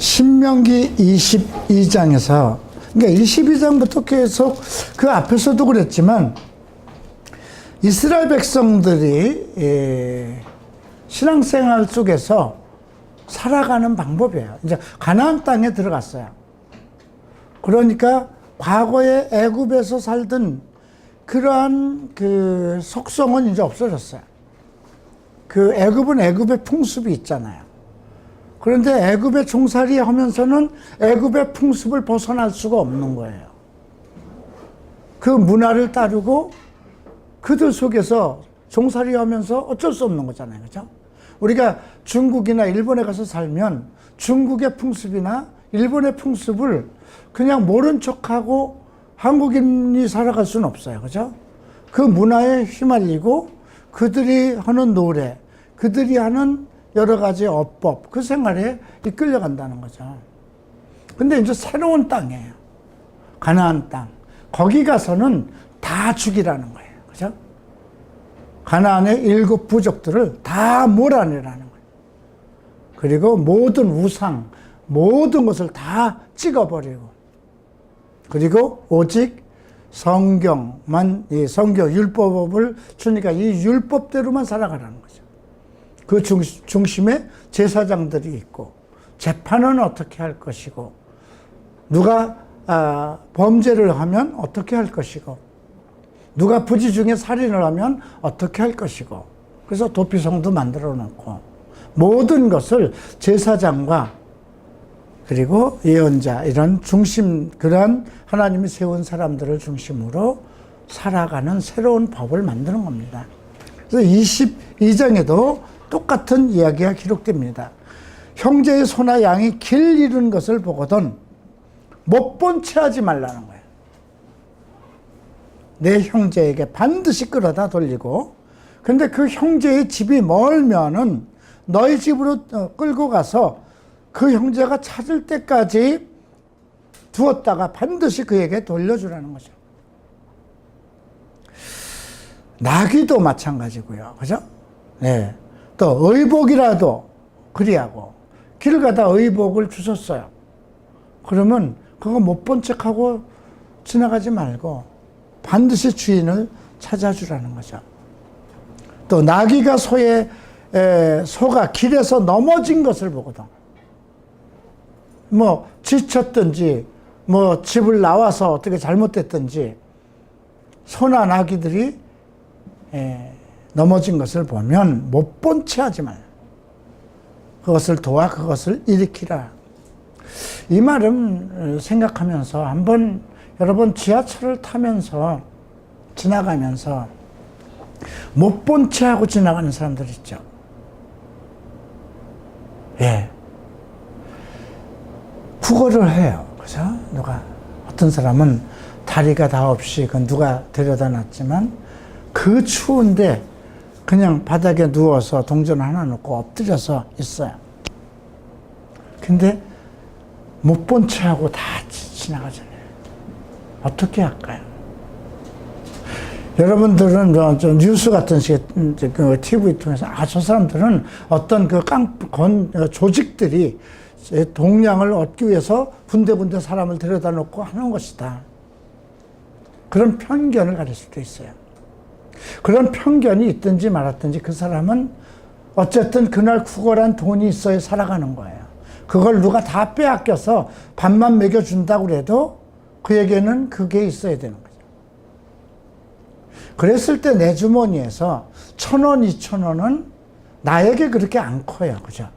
신명기 22장에서, 그러니까 22장부터 계속 그 앞에서도 그랬지만, 이스라엘 백성들이 신앙생활 속에서 살아가는 방법이에요. 이제 가나안 땅에 들어갔어요. 그러니까 과거에 애굽에서 살던 그러한 그 속성은 이제 없어졌어요. 그 애굽은 애굽의 풍습이 있잖아요. 그런데 애굽에 종살이 하면서는 애굽의 풍습을 벗어날 수가 없는 거예요. 그 문화를 따르고 그들 속에서 종살이 하면서 어쩔 수 없는 거잖아요. 그죠? 우리가 중국이나 일본에 가서 살면 중국의 풍습이나 일본의 풍습을 그냥 모른 척하고 한국인이 살아갈 수는 없어요. 그죠? 그 문화에 휘말리고 그들이 하는 노래, 그들이 하는 여러 가지 어법, 그 생활에 이끌려간다는 거죠. 근데 이제 새로운 땅이에요. 가나안 땅. 거기 가서는 다 죽이라는 거예요. 그죠? 가나안의 7 부족들을 다 몰아내라는 거예요. 그리고 모든 우상, 모든 것을 다 찍어버리고, 그리고 오직 성경만, 이 성경, 율법을 주니까 이 율법대로만 살아가라는 거죠. 그 중심에 제사장들이 있고, 재판은 어떻게 할 것이고, 누가 범죄를 하면 어떻게 할 것이고, 누가 부지 중에 살인을 하면 어떻게 할 것이고, 그래서 도피성도 만들어 놓고, 모든 것을 제사장과 그리고 예언자, 이런 중심, 그러한 하나님이 세운 사람들을 중심으로 살아가는 새로운 법을 만드는 겁니다. 그래서 22장에도 똑같은 이야기가 기록됩니다. 형제의 소나 양이 길 잃은 것을 보거든 못 본 채 하지 말라는 거예요. 내 형제에게 반드시 끌어다 돌리고, 근데 그 형제의 집이 멀면은 너희 집으로 끌고 가서 그 형제가 찾을 때까지 두었다가 반드시 그에게 돌려주라는 거죠. 나귀도 마찬가지고요. 그죠? 네. 또 의복이라도 그리하고, 길 가다 의복을 주셨어요. 그러면 그거 못 본 척하고 지나가지 말고 반드시 주인을 찾아주라는 거죠. 또 나귀가 소가 길에서 넘어진 것을 보거든. 뭐 지쳤든지 뭐 집을 나와서 어떻게 잘못됐든지 소나 나귀들이 넘어진 것을 보면 못 본 채 하지 말라. 그것을 도와 그것을 일으키라. 이 말은 생각하면서 한번 여러분 지하철을 타면서 지나가면서 못 본 채 하고 지나가는 사람들 있죠. 예. 구걸을 해요. 그죠? 누가, 어떤 사람은 다리가 다 없이 그 누가 데려다 놨지만 그 추운데 그냥 바닥에 누워서 동전 하나 놓고 엎드려서 있어요. 근데 못 본 채 하고 다 지나가잖아요. 어떻게 할까요? 여러분들은 뉴스 같은 식의 TV 통해서, 저 사람들은 어떤 조직들이 동량을 얻기 위해서 군데군데 사람을 데려다 놓고 하는 것이다. 그런 편견을 가질 수도 있어요. 그런 편견이 있든지 말았든지 그 사람은 어쨌든 그날 구걸한 돈이 있어야 살아가는 거예요. 그걸 누가 다 빼앗겨서 밥만 먹여준다고 해도 그에게는 그게 있어야 되는 거죠. 그랬을 때 내 주머니에서 1,000원, 2,000원은 나에게 그렇게 안 커요. 그죠?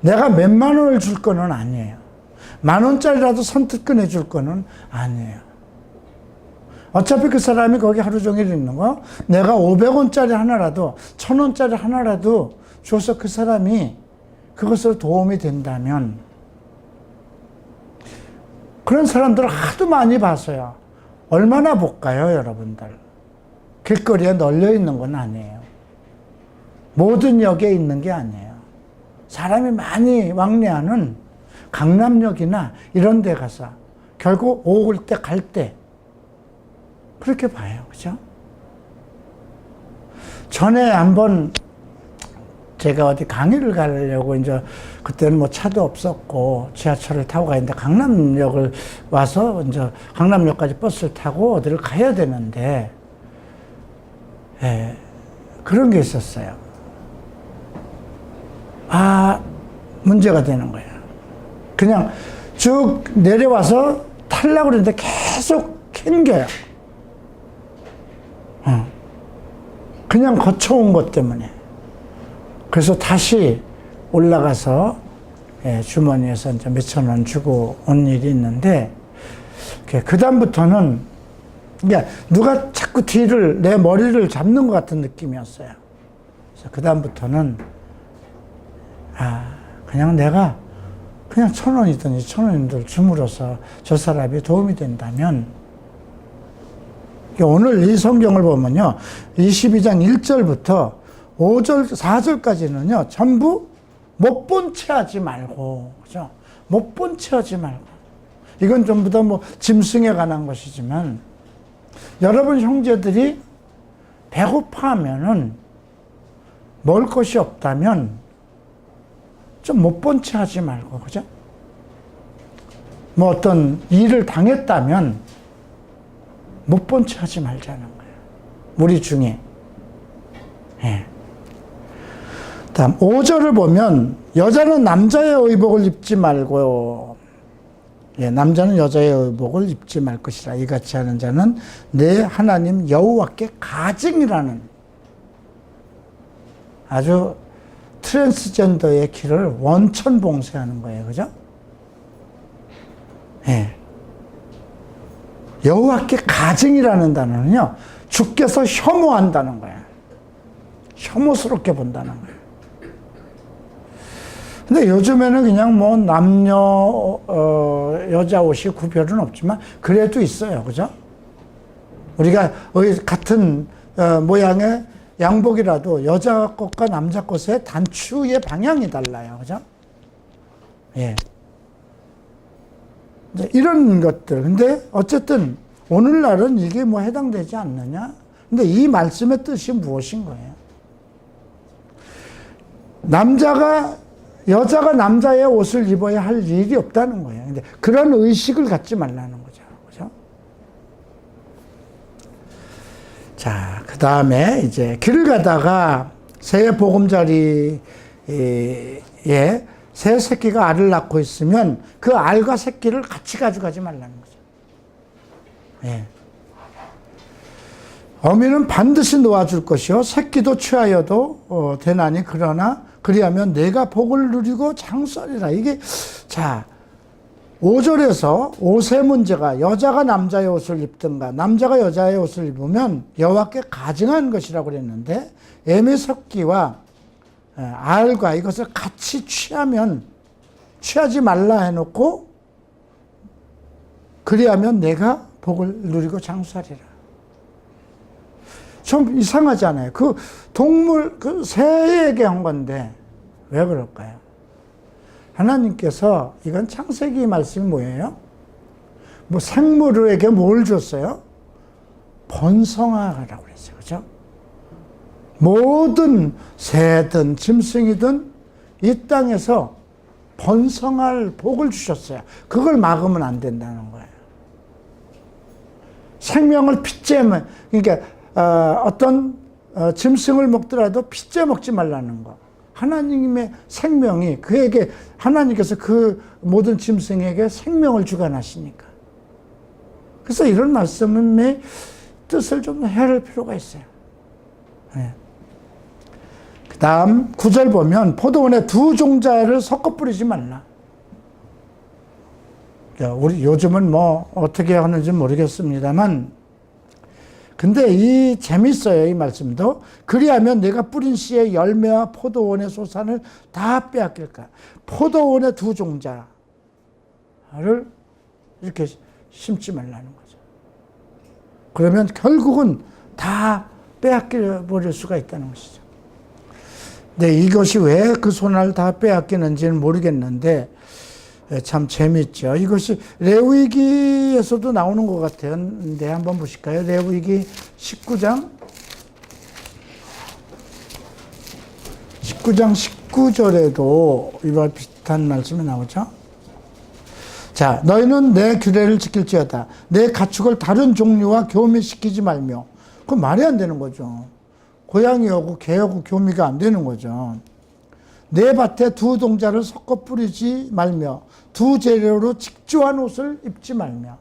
내가 몇만 원을 줄 거는 아니에요. 10,000원짜리라도 선뜻 꺼내줄 거는 아니에요. 어차피 그 사람이 거기 하루 종일 있는 거, 내가 500원짜리 하나라도, 1,000원짜리 하나라도 줘서 그 사람이 그것으로 도움이 된다면, 그런 사람들을 하도 많이 봤어요. 얼마나 볼까요, 여러분들? 길거리에 널려 있는 건 아니에요. 모든 역에 있는 게 아니에요. 사람이 많이 왕래하는 강남역이나 이런 데 가서 결국 올 때 갈 때 그렇게 봐요. 그죠? 전에 한번 제가 어디 강의를 가려고 이제 그때는 뭐 차도 없었고 지하철을 타고 가는데 강남역을 와서 이제 강남역까지 버스를 타고 어디를 가야 되는데, 예, 그런 게 있었어요. 문제가 되는 거예요. 그냥 쭉 내려와서 타려고 그러는데 계속 캥겨요. 그냥 거쳐온 것 때문에. 그래서 다시 올라가서, 예, 주머니에서 이제 몇천 원 주고 온 일이 있는데, 그다음부터는, 누가 자꾸 뒤를, 내 머리를 잡는 것 같은 느낌이었어요. 그래서 그다음부터는, 그냥 내가 그냥 1,000원이든 2,000원이든 줌으로써 저 사람이 도움이 된다면, 오늘 이 성경을 보면요, 22장 1절부터 5절, 4절까지는요, 전부 못 본 채 하지 말고, 그죠? 못 본 채 하지 말고. 이건 전부 다 뭐 짐승에 관한 것이지만, 여러분 형제들이 배고파하면은, 먹을 것이 없다면, 좀 못 본 채 하지 말고, 그죠? 뭐 어떤 일을 당했다면, 못 본 채 하지 말자는 거예요. 우리 중에. 예. 다음 5절을 보면 여자는 남자의 의복을 입지 말고, 예, 남자는 여자의 의복을 입지 말 것이라. 이같이 하는 자는 내 하나님 여호와께 가증이라는 아주 트랜스젠더의 길을 원천봉쇄하는 거예요. 그죠? 예. 여호와께 가증이라는 단어는요, 주께서 혐오한다는 거예요. 혐오스럽게 본다는 거예요. 근데 요즘에는 그냥 뭐 남녀, 여자 옷이 구별은 없지만 그래도 있어요. 그죠? 우리가 같은 모양의 양복이라도 여자 것과 남자 것의 단추의 방향이 달라요. 그죠? 예. 이런 것들. 근데 어쨌든 오늘날은 이게 뭐 해당되지 않느냐? 근데 이 말씀의 뜻이 무엇인 거예요? 여자가 남자의 옷을 입어야 할 일이 없다는 거예요. 근데 그런 의식을 갖지 말라는 거죠. 그죠? 자, 그 다음에 이제 길을 가다가 새 보금자리에 새 새끼가 알을 낳고 있으면 그 알과 새끼를 같이 가져가지 말라는 거죠. 예. 어미는 반드시 놓아줄 것이요 새끼도 취하여도 되나니 그러나 그리하면 내가 복을 누리고 장수하리라. 이게 자 5절에서 옷의 문제가 여자가 남자의 옷을 입든가 남자가 여자의 옷을 입으면 여호와께 가증한 것이라고 그랬는데 애매석기와 알과 이것을 같이 취하지 말라 해놓고 그리하면 내가 복을 누리고 장수하리라. 좀 이상하지 않아요? 그 동물, 그 새에게 한 건데 왜 그럴까요? 하나님께서 이건 창세기 말씀이 뭐예요? 뭐 생물에게 뭘 줬어요? 번성하라고 그랬어요. 그죠? 모든 새든 짐승이든 이 땅에서 번성할 복을 주셨어요. 그걸 막으면 안 된다는 거예요. 생명을 핏째면, 그러니까 어떤 짐승을 먹더라도 핏째 먹지 말라는 거. 하나님의 생명이 그에게 하나님께서 그 모든 짐승에게 생명을 주관하시니까. 그래서 이런 말씀의 뜻을 좀 해야 할 필요가 있어요. 네. 그 다음 9절 보면 포도원에 두 종자를 섞어 뿌리지 말라. 우리 요즘은 뭐 어떻게 하는지 모르겠습니다만 근데 이 재밌어요. 이 말씀도. 그리하면 내가 뿌린 씨의 열매와 포도원의 소산을 다 빼앗길까. 포도원의 두 종자를 이렇게 심지 말라는 거죠. 그러면 결국은 다 빼앗겨 버릴 수가 있다는 것이죠. 근데 이것이 왜 그 소산을 다 빼앗기는지는 모르겠는데 참 재밌죠. 이것이 레위기에서도 나오는 것 같아요. 근데 한번 보실까요? 레위기 19장 19장 19절에도 이와 비슷한 말씀이 나오죠. 자, 너희는 내 규례를 지킬지어다. 내 가축을 다른 종류와 교미시키지 말며. 그건 말이 안 되는 거죠. 고양이하고 개하고 교미가 안 되는 거죠. 내 밭에 두 동자를 섞어 뿌리지 말며 두 재료로 직조한 옷을 입지 말며.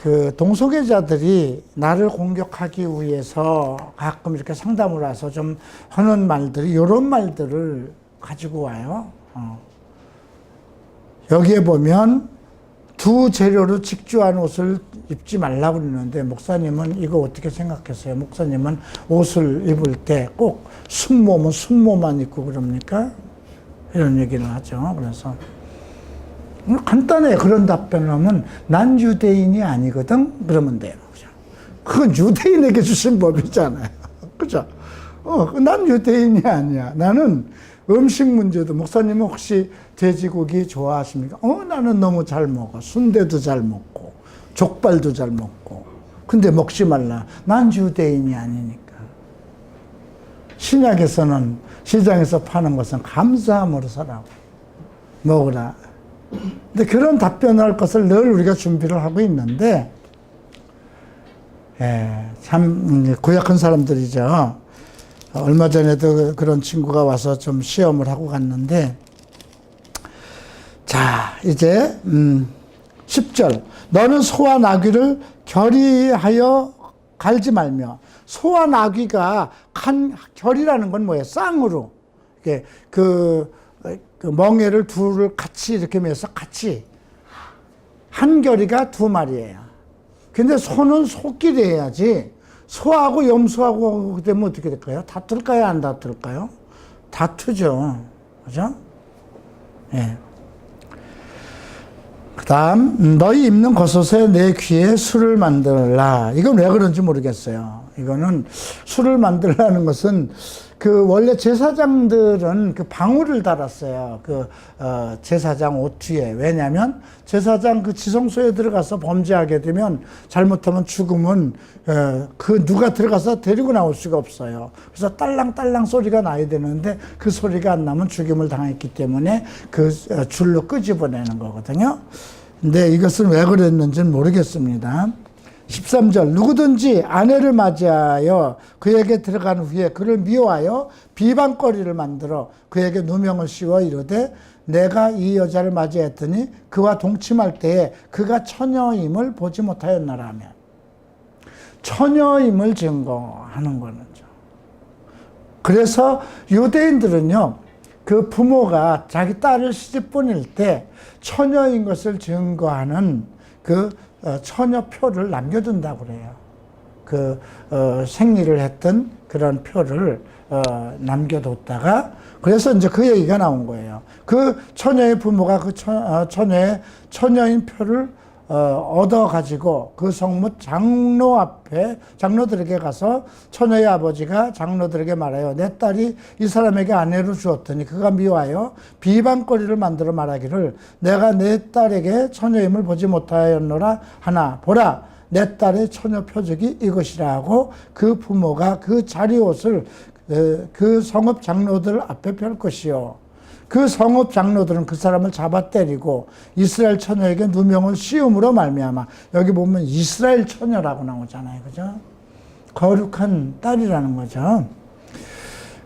그 동성애자들이 나를 공격하기 위해서 가끔 이렇게 상담을 와서 좀 하는 말들이 이런 말들을 가지고 와요. 여기에 보면 두 재료로 직조한 옷을 입지 말라고 그러는데 목사님은 이거 어떻게 생각했어요? 목사님은 옷을 입을 때 꼭 순모면 순모만 입고 그럽니까? 이런 얘기를 하죠. 그래서 간단해. 그런 답변을 하면 난 유대인이 아니거든 그러면 돼요. 그죠? 그건 유대인에게 주신 법이잖아요. 그죠? 난 유대인이 아니야. 나는 음식 문제도 목사님은 혹시 돼지고기 좋아하십니까? 나는 너무 잘 먹어. 순대도 잘 먹고 족발도 잘 먹고. 근데 먹지 말라. 난 유대인이 아니니까. 신약에서는 시장에서 파는 것은 감사함으로 사라고. 먹으라. 근데 그런 답변을 할 것을 늘 우리가 준비를 하고 있는데, 참 고약한 사람들이죠. 얼마 전에도 그런 친구가 와서 좀 시험을 하고 갔는데, 자, 이제 10절. 너는 소와 나귀를 결의하여 갈지 말며. 소와 나귀가 결이라는 건 뭐예요? 쌍으로. 이게 그 멍에를 둘을 같이 이렇게 매서 같이 한 결이가 두 마리예요. 근데 소는 소끼리 해야지. 소하고 염소하고 되면 어떻게 될까요? 다툴까요? 안 다툴까요? 다투죠. 그죠? 예. 그 다음, 너희 입는 겉옷에 내 귀에 술을 만들라. 이건 왜 그런지 모르겠어요. 이거는 술을 만들라는 것은 그 원래 제사장들은 그 방울을 달았어요. 제사장 옷 뒤에. 왜냐면 제사장 그 지성소에 들어가서 범죄하게 되면 잘못하면 죽으면 누가 들어가서 데리고 나올 수가 없어요. 그래서 딸랑딸랑 소리가 나야 되는데 그 소리가 안 나면 죽임을 당했기 때문에 그 줄로 끄집어내는 거거든요. 근데 이것은 왜 그랬는지는 모르겠습니다. 13절 누구든지 아내를 맞이하여 그에게 들어간 후에 그를 미워하여 비방거리를 만들어 그에게 누명을 씌워 이르되 내가 이 여자를 맞이했더니 그와 동침할 때에 그가 처녀임을 보지 못하였나라 하면 처녀임을 증거하는 거죠. 그래서 유대인들은요 그 부모가 자기 딸을 시집 보낼 때 처녀인 것을 증거하는 그 처녀표를 남겨둔다고 그래요. 생리를 했던 그런 표를 남겨뒀다가 그래서 이제 그 얘기가 나온 거예요. 그 처녀의 부모가 그 처녀인 표를 얻어가지고 그 성문 장로 앞에 장로들에게 가서 처녀의 아버지가 장로들에게 말해요. 내 딸이 이 사람에게 아내로 주었더니 그가 미워하여 비방거리를 만들어 말하기를 내가 내 딸에게 처녀임을 보지 못하였노라 하나 보라 내 딸의 처녀 표적이 이것이라 하고 그 부모가 그 자리옷을 그 성읍 장로들 앞에 펼 것이요. 그 성읍 장로들은 그 사람을 잡아 때리고 이스라엘 처녀에게 누명을 씌움으로 말미암아 여기 보면 이스라엘 처녀라고 나오잖아요. 그죠? 거룩한 딸이라는 거죠.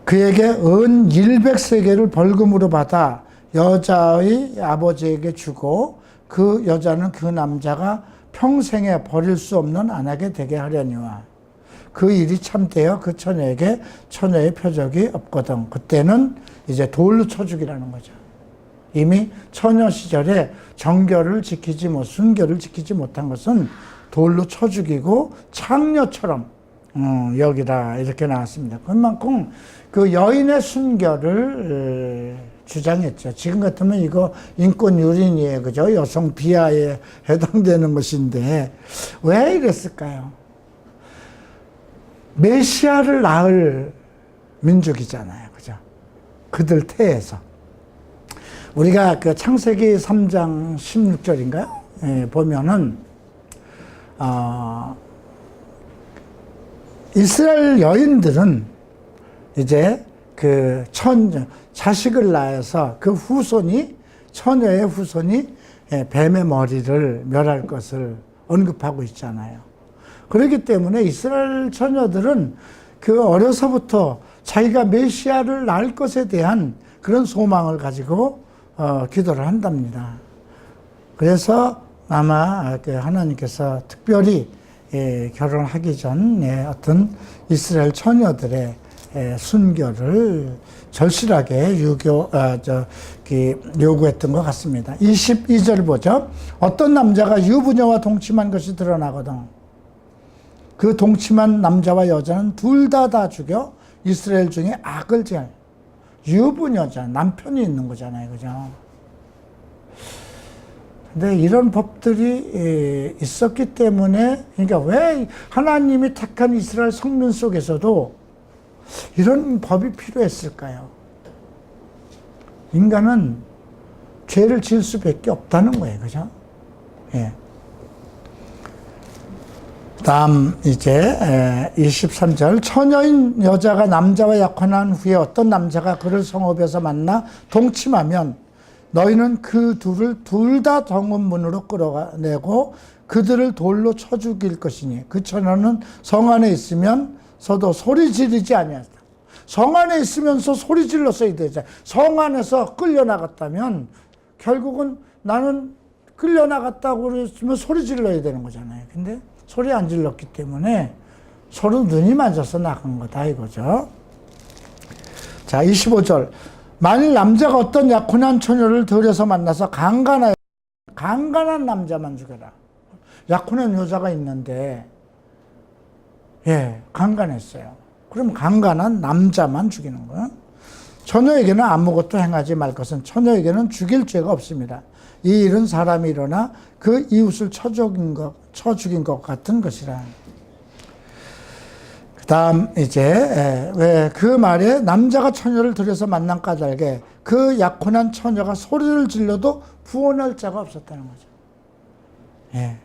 그에게 은 100세겔을 벌금으로 받아 여자의 아버지에게 주고 그 여자는 그 남자가 평생에 버릴 수 없는 아내게 되게 하려니와 그 일이 참되어 그 처녀에게 처녀의 표적이 없거든. 그때는 이제 돌로 쳐 죽이라는 거죠. 이미 처녀 시절에 순결을 지키지 못한 것은 돌로 쳐 죽이고 창녀처럼 여기다 이렇게 나왔습니다. 그만큼 그 여인의 순결을 주장했죠. 지금 같으면 이거 인권 유린이에요. 그죠? 여성 비하에 해당되는 것인데 왜 이랬을까요? 메시아를 낳을 민족이잖아요. 그죠? 그들 태에서. 우리가 그 창세기 3장 16절인가요? 예, 보면은, 이스라엘 여인들은 이제 그 자식을 낳아서 그 후손이, 처녀의 후손이 뱀의 머리를 멸할 것을 언급하고 있잖아요. 그렇기 때문에 이스라엘 처녀들은 그 어려서부터 자기가 메시아를 낳을 것에 대한 그런 소망을 가지고 기도를 한답니다. 그래서 아마 하나님께서 특별히 결혼하기 전에 어떤 이스라엘 처녀들의 순교를 절실하게 요구했던 것 같습니다. 22절 보죠. 어떤 남자가 유부녀와 동침한 것이 드러나거든 그 동침한 남자와 여자는 둘 다 죽여 이스라엘 중에 악을 제할. 유부녀잖아. 남편이 있는 거잖아요. 그죠? 근데 이런 법들이 있었기 때문에, 그러니까 왜 하나님이 택한 이스라엘 성민 속에서도 이런 법이 필요했을까요? 인간은 죄를 지을 수밖에 없다는 거예요. 그죠? 예. 다음 이제 23절 처녀인 여자가 남자와 약혼한 후에 어떤 남자가 그를 성읍에서 만나 동침하면 너희는 그 둘을 둘 다 정원문으로 끌어내고 그들을 돌로 쳐 죽일 것이니 그 처녀는 성 안에 있으면서도 소리 지르지 아니하다. 성 안에 있으면서 소리 질렀어야 되죠. 성 안에서 끌려나갔다면 결국은 나는 끌려나갔다고 그랬으면 소리 질러야 되는 거잖아요. 근데 소리 안 질렀기 때문에 서로 눈이 맞아서 나간 거다 이거죠. 자, 25절. 만일 남자가 어떤 약혼한 처녀를 들여서 만나서 강간한 남자만 죽여라. 약혼한 여자가 있는데, 강간했어요. 그럼 강간한 남자만 죽이는 거예요. 처녀에게는 아무것도 행하지 말 것은 처녀에게는 죽일 죄가 없습니다. 이 일은 사람이 일어나 그 이웃을 쳐 죽인 것 같은 것이라. 그 다음 이제 왜 그 말에 남자가 처녀를 들여서 만난 까닭에 그 약혼한 처녀가 소리를 질러도 구원할 자가 없었다는 거죠. 예.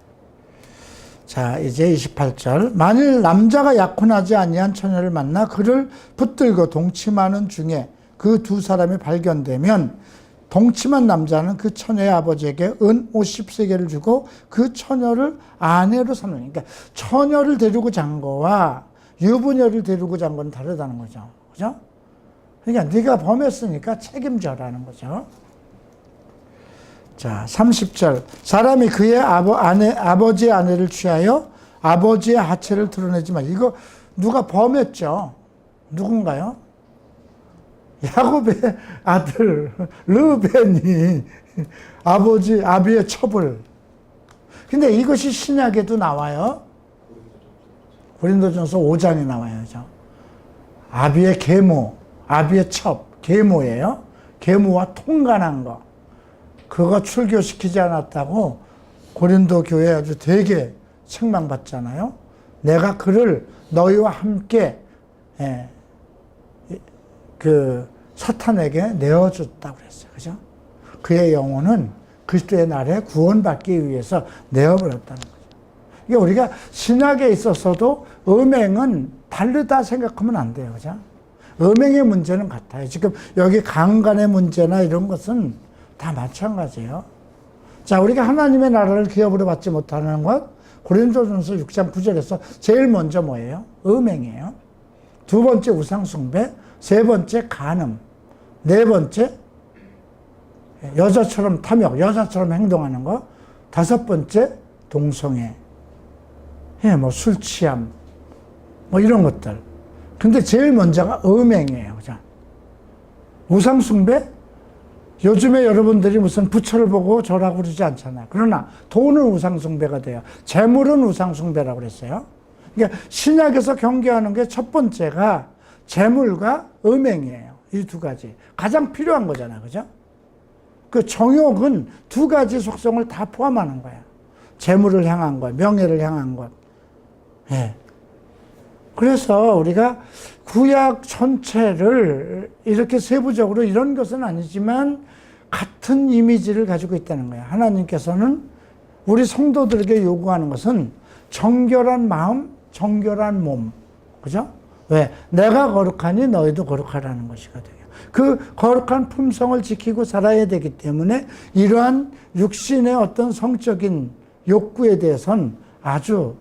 자, 이제 28절. 만일 남자가 약혼하지 아니한 처녀를 만나 그를 붙들고 동침하는 중에 그 두 사람이 발견되면 동침한 남자는 그 처녀의 아버지에게 은 50세겔을 주고 그 처녀를 아내로 삼는. 그러니까 처녀를 데리고 잔 거와 유부녀를 데리고 잔 건 다르다는 거죠. 그죠? 그러니까 네가 범했으니까 책임져라는 거죠. 자, 30절. 사람이 그의 아버지의 아내를 취하여 아버지의 하체를 드러내지만 이거 누가 범했죠? 누군가요? 야곱의 아들 르벤이 아비의 첩을. 근데 이것이 신약에도 나와요. 고린도전서 5장에 나와요. 아비의 계모, 아비의 첩, 계모예요. 계모와 통간한 거. 그거 출교시키지 않았다고 고린도 교회 아주 되게 책망받잖아요. 내가 그를 너희와 함께 그 사탄에게 내어줬다고 그랬어요. 그죠? 그의 영혼은 그리스도의 날에 구원받기 위해서 내어버렸다는 거죠. 이게 우리가 신학에 있어서도 음행은 다르다 생각하면 안 돼요. 그죠? 음행의 문제는 같아요. 지금 여기 강간의 문제나 이런 것은 다 마찬가지예요. 자, 우리가 하나님의 나라를 기업으로 받지 못하는 것, 고린도전서 6장 9절에서 제일 먼저 뭐예요? 음행이에요. 두 번째 우상숭배, 세 번째 간음, 네 번째 여자처럼 탐욕, 여자처럼 행동하는 거, 다섯 번째 동성애, 뭐 술 취함, 뭐 이런 것들. 근데 제일 먼저가 음행이에요. 그죠? 우상숭배? 요즘에 여러분들이 무슨 부처를 보고 절하고 그러지 않잖아요. 그러나 돈은 우상숭배가 돼요. 재물은 우상숭배라고 그랬어요. 그러니까 신약에서 경계하는 게 첫 번째가 재물과 음행이에요. 이 두 가지. 가장 필요한 거잖아요. 그죠? 그 정욕은 두 가지 속성을 다 포함하는 거예요. 재물을 향한 것, 명예를 향한 것. 예. 그래서 우리가 구약 전체를 이렇게 세부적으로 이런 것은 아니지만 같은 이미지를 가지고 있다는 거예요. 하나님께서는 우리 성도들에게 요구하는 것은 정결한 마음, 정결한 몸. 그죠? 왜? 내가 거룩하니 너희도 거룩하라는 것이거든요. 그 거룩한 품성을 지키고 살아야 되기 때문에 이러한 육신의 어떤 성적인 욕구에 대해서는 아주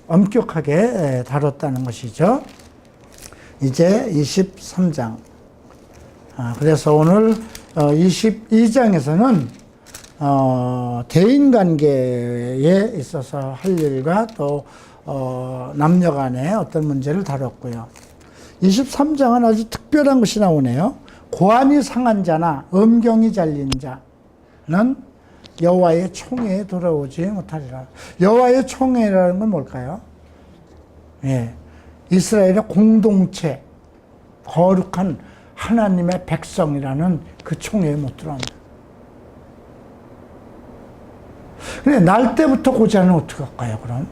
엄격하게 다뤘다는 것이죠. 이제 23장. 그래서 오늘 22장에서는 대인관계에 있어서 할 일과 또 남녀 간의 어떤 문제를 다뤘고요. 23장은 아주 특별한 것이 나오네요. 고안이 상한 자나 음경이 잘린 자는 여호와의 총회에 돌아오지 못하리라. 여호와의 총회라는 건 뭘까요? 예, 이스라엘의 공동체, 거룩한 하나님의 백성이라는 그 총회에 못 들어옵니다. 근데 날 때부터 고자는 어떻게 할까요, 그럼?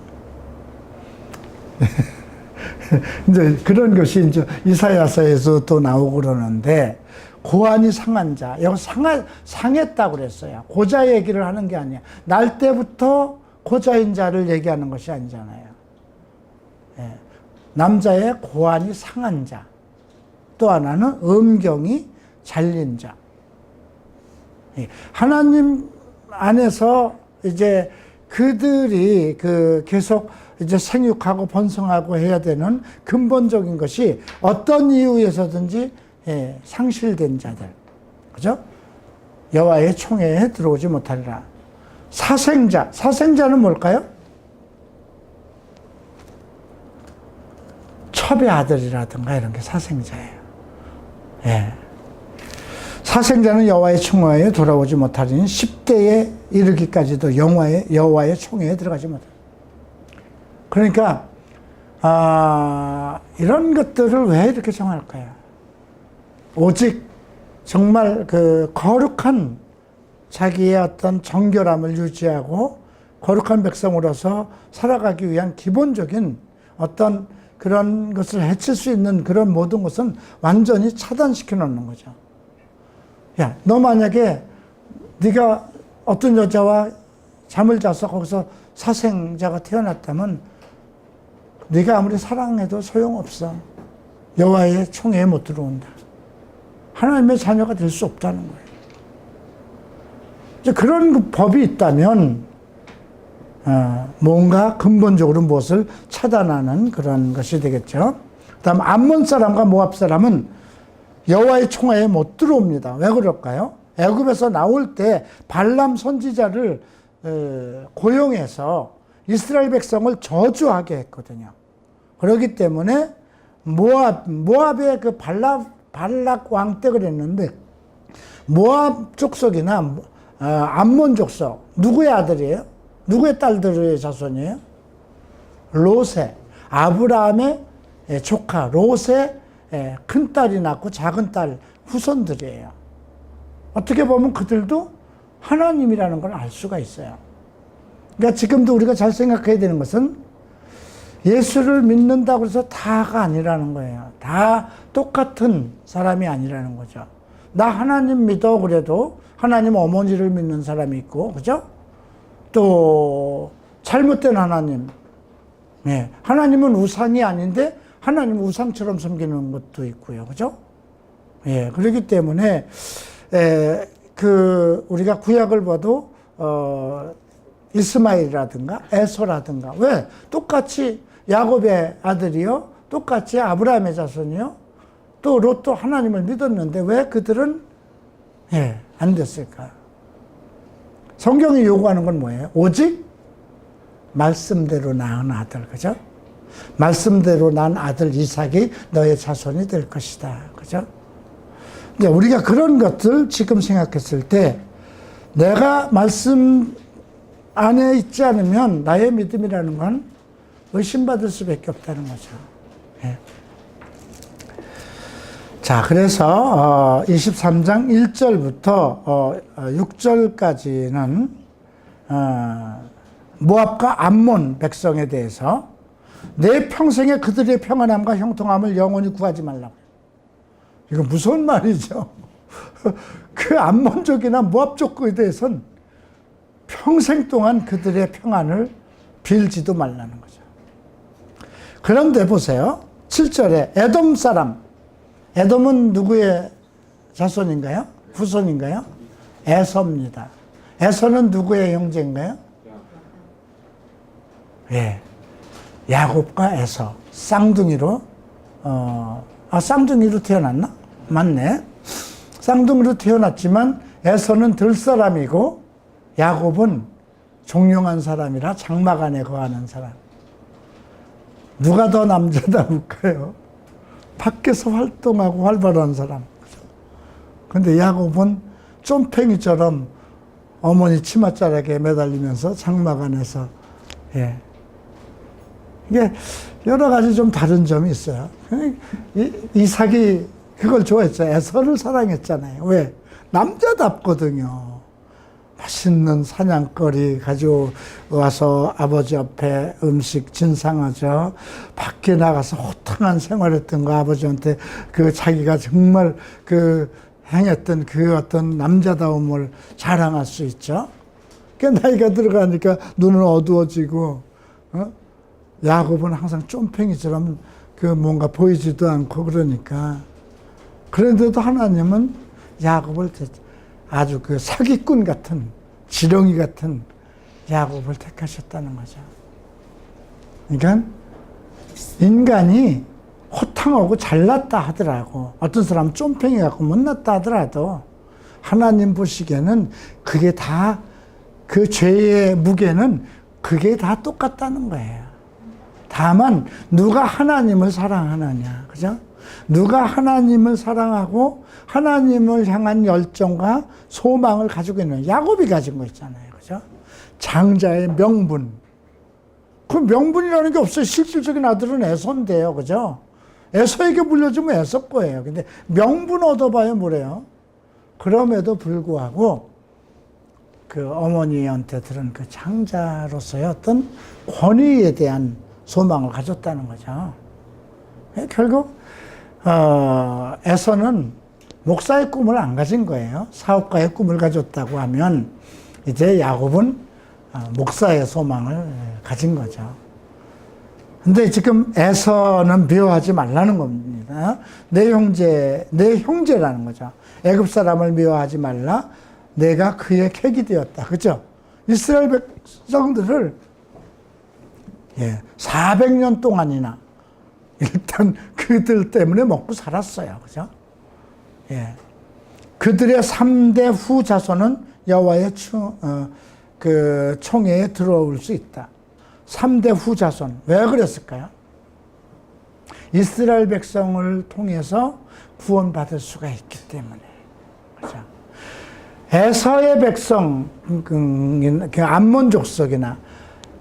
이제 그런 것이 이제 이사야서에서 또 나오고 그러는데, 고안이 상한 자, 여기 상했다고 그랬어요. 고자 얘기를 하는 게 아니야. 날 때부터 고자인 자를 얘기하는 것이 아니잖아요. 예. 남자의 고안이 상한 자, 또 하나는 음경이 잘린 자. 예. 하나님 안에서 이제 그들이 계속 이제 생육하고 번성하고 해야 되는 근본적인 것이 어떤 이유에서든지 상실된 자들, 그죠? 여호와의 총회에 들어오지 못하리라. 사생자는 뭘까요? 첩의 아들이라든가 이런 게 사생자예요. 예. 사생자는 여호와의 총회에 돌아오지 못하리니 10대에 이르기까지도 여호와의 총회에 들어가지 못합니다. 그러니까 이런 것들을 왜 이렇게 정할까요? 오직 정말 그 거룩한 자기의 어떤 정결함을 유지하고 거룩한 백성으로서 살아가기 위한 기본적인 어떤 그런 것을 해칠 수 있는 그런 모든 것은 완전히 차단시켜 놓는 거죠. 야, 너 만약에 네가 어떤 여자와 잠을 자서 거기서 사생자가 태어났다면 네가 아무리 사랑해도 소용없어. 여호와의 총회에 못 들어온다. 하나님의 자녀가 될 수 없다는 거예요. 이제 그런 법이 있다면 뭔가 근본적으로 무엇을 차단하는 그런 것이 되겠죠. 그다음 암몬 사람과 모압 사람은 여호와의 총회에 못 들어옵니다. 왜 그럴까요? 애굽에서 나올 때 발람 선지자를 고용해서 이스라엘 백성을 저주하게 했거든요. 그렇기 때문에 모압의 그 발락 왕 때 그랬는데, 모압 족속이나 암몬 족속, 누구의 아들이에요? 누구의 딸들의 자손이에요? 롯의, 아브라함의 조카 롯의 큰 딸이 낳고 작은 딸 후손들이에요. 어떻게 보면 그들도 하나님이라는 걸 알 수가 있어요. 그러니까 지금도 우리가 잘 생각해야 되는 것은 예수를 믿는다고 해서 다가 아니라는 거예요. 다 똑같은 사람이 아니라는 거죠. 나 하나님 믿어 그래도 하나님 어머니를 믿는 사람이 있고, 그죠? 또 잘못된 하나님. 네. 하나님은 우상이 아닌데 하나님 우상처럼 섬기는 것도 있고요. 그죠? 예. 그렇기 때문에 우리가 구약을 봐도 이스마엘이라든가 에서라든가, 왜 똑같이 야곱의 아들이요, 똑같이 아브라함의 자손이요, 또 롯도 하나님을 믿었는데 왜 그들은 안 됐을까? 성경이 요구하는 건 뭐예요? 오직 말씀대로 낳은 아들, 그죠? 말씀대로 낳은 아들 이삭이 너의 자손이 될 것이다, 그죠? 이제 우리가 그런 것들 지금 생각했을 때, 내가 말씀 안에 있지 않으면 나의 믿음이라는 건 의심받을 수밖에 없다는 거죠. 예. 자, 그래서 23장 1절부터 6절까지는 모압과 암몬 백성에 대해서 내 평생에 그들의 평안함과 형통함을 영원히 구하지 말라고. 이거 무서운 말이죠. 그 암몬족이나 모압족에 대해서는 평생 동안 그들의 평안을 빌지도 말라는 거죠. 그런데 보세요. 7절에 에돔 사람. 에돔은 누구의 자손인가요? 후손인가요? 에서입니다. 에서는 누구의 형제인가요? 예. 야곱과 에서. 쌍둥이로, 쌍둥이로 태어났나? 맞네. 쌍둥이로 태어났지만 에서는 들사람이고 야곱은 종용한 사람이라 장막 안에 거하는 사람. 누가 더 남자다울까요? 밖에서 활동하고 활발한 사람. 근데 야곱은 쫌팽이처럼 어머니 치맛자락에 매달리면서 장막 안에서, 예. 이게 여러 가지 좀 다른 점이 있어요. 이삭이 그걸 좋아했죠. 에서를 사랑했잖아요. 왜? 남자답거든요. 맛있는 사냥거리 가져와서 아버지 옆에 음식 진상하죠. 밖에 나가서 호탕한 생활했던 거 아버지한테 그 자기가 정말 그 행했던 그 어떤 남자다움을 자랑할 수 있죠. 그 나이가 들어가니까 눈은 어두워지고, 야곱은 항상 쫌팽이처럼 그 뭔가 보이지도 않고 그러니까. 그런데도 하나님은 야곱을 아주 그 사기꾼 같은, 지렁이 같은 야곱을 택하셨다는 거죠. 그러니까 인간이 호탕하고 잘났다 하더라고. 어떤 사람은 쫌팽이 갖고 못났다 하더라도 하나님 보시기에는 그게 다, 그 죄의 무게는 그게 다 똑같다는 거예요. 다만 누가 하나님을 사랑하느냐, 그죠? 누가 하나님을 사랑하고 하나님을 향한 열정과 소망을 가지고 있는, 야곱이 가진 거 있잖아요, 그죠? 장자의 명분. 그 명분이라는 게 없어요. 실질적인 아들은 에서인데요, 그죠? 에서에게 물려주면 에서 거예요. 근데 명분 얻어봐야 뭐래요? 그럼에도 불구하고 그 어머니한테 들은 그 장자로서의 어떤 권위에 대한 소망을 가졌다는 거죠. 결국 에서는 목사의 꿈을 안 가진 거예요. 사업가의 꿈을 가졌다고 하면 이제 야곱은 목사의 소망을 가진 거죠. 근데 지금 에서는 미워하지 말라는 겁니다. 내 형제라는 거죠. 애굽 사람을 미워하지 말라. 내가 그의 객이 되었다. 그죠? 이스라엘 백성들을 400년 동안이나 일단 그들 때문에 먹고 살았어요. 그죠? 예. 그들의 3대 후 자손은 여호와의 그 총회에 들어올 수 있다. 3대 후 자손. 왜 그랬을까요? 이스라엘 백성을 통해서 구원받을 수가 있기 때문에. 그죠? 에서의 백성, 그 암몬 족속이나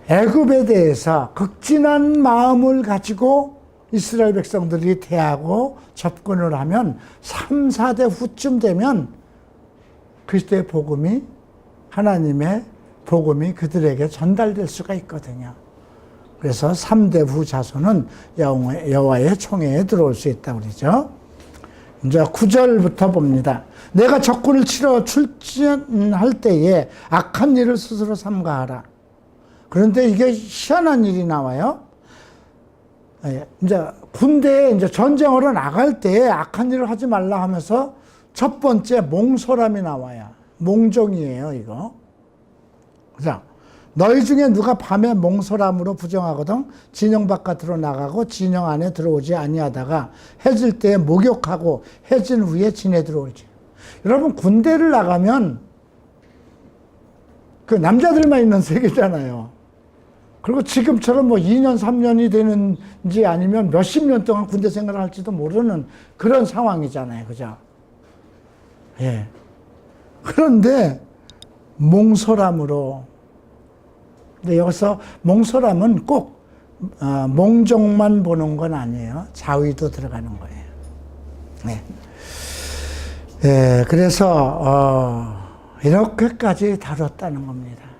애굽에 대해서 극진한 마음을 가지고 이스라엘 백성들이 대하고 접근을 하면 3, 4대 후쯤 되면 그리스도의 복음이, 하나님의 복음이 그들에게 전달될 수가 있거든요. 그래서 3대 후 자손은 여호와의 총회에 들어올 수 있다고 그러죠. 이제 9절부터 봅니다. 내가 적군을 치러 출전할 때에 악한 일을 스스로 삼가하라. 그런데 이게 희한한 일이 나와요. 이제 군대에 이제 전쟁으로 나갈 때 악한 일을 하지 말라 하면서 첫 번째 몽소람이 나와요. 몽종이에요, 이거. 그죠? 너희 중에 누가 밤에 몽소람으로 부정하거든 진영 바깥으로 나가고 진영 안에 들어오지 아니하다가 해질 때에 목욕하고 해진 후에 진에 들어올지. 여러분, 군대를 나가면 그 남자들만 있는 세계잖아요. 그리고 지금처럼 뭐 2년, 3년이 되는지 아니면 몇십 년 동안 군대 생활을 할지도 모르는 그런 상황이잖아요. 그죠? 예. 그런데 몽소람으로, 근데 여기서 몽소람은 꼭 몽종만 보는 건 아니에요. 자위도 들어가는 거예요. 네. 예, 그래서 이렇게까지 다뤘다는 겁니다.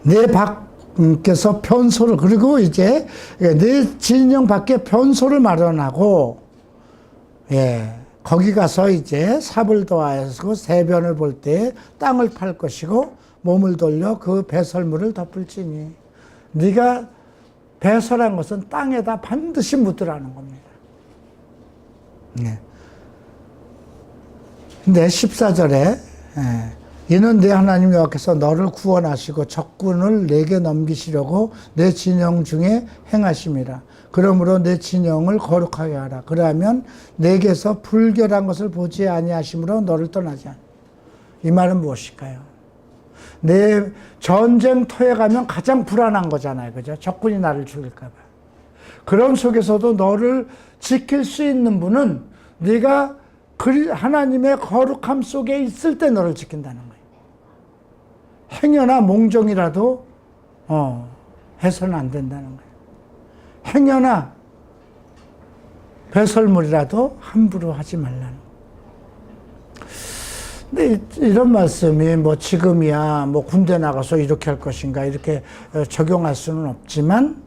내 밖에서 편소를, 그리고 이제 내 진영 밖에 편소를 마련하고, 예, 거기 가서 이제 삽을 도하여서 세변을 볼 때 땅을 팔 것이고 몸을 돌려 그 배설물을 덮을지니 네가 배설한 것은 땅에다 반드시 묻으라는 겁니다. 네. 근데 14절에 이는 내 하나님 여호와께서 너를 구원하시고 적군을 내게 넘기시려고 내 진영 중에 행하심이라. 그러므로 내 진영을 거룩하게 하라. 그러면 내게서 불결한 것을 보지 아니하심으로 너를 떠나지 않아. 이 말은 무엇일까요? 내 전쟁터에 가면 가장 불안한 거잖아요. 그죠? 적군이 나를 죽일까 봐. 그런 속에서도 너를 지킬 수 있는 분은 네가 하나님의 거룩함 속에 있을 때 너를 지킨다는 거예요. 행여나 몽종이라도 해서는 안 된다는 거예요. 행여나 배설물이라도 함부로 하지 말라는 거예요. 근데 이런 말씀이 뭐 지금이야 뭐 군대 나가서 이렇게 할 것인가 이렇게 적용할 수는 없지만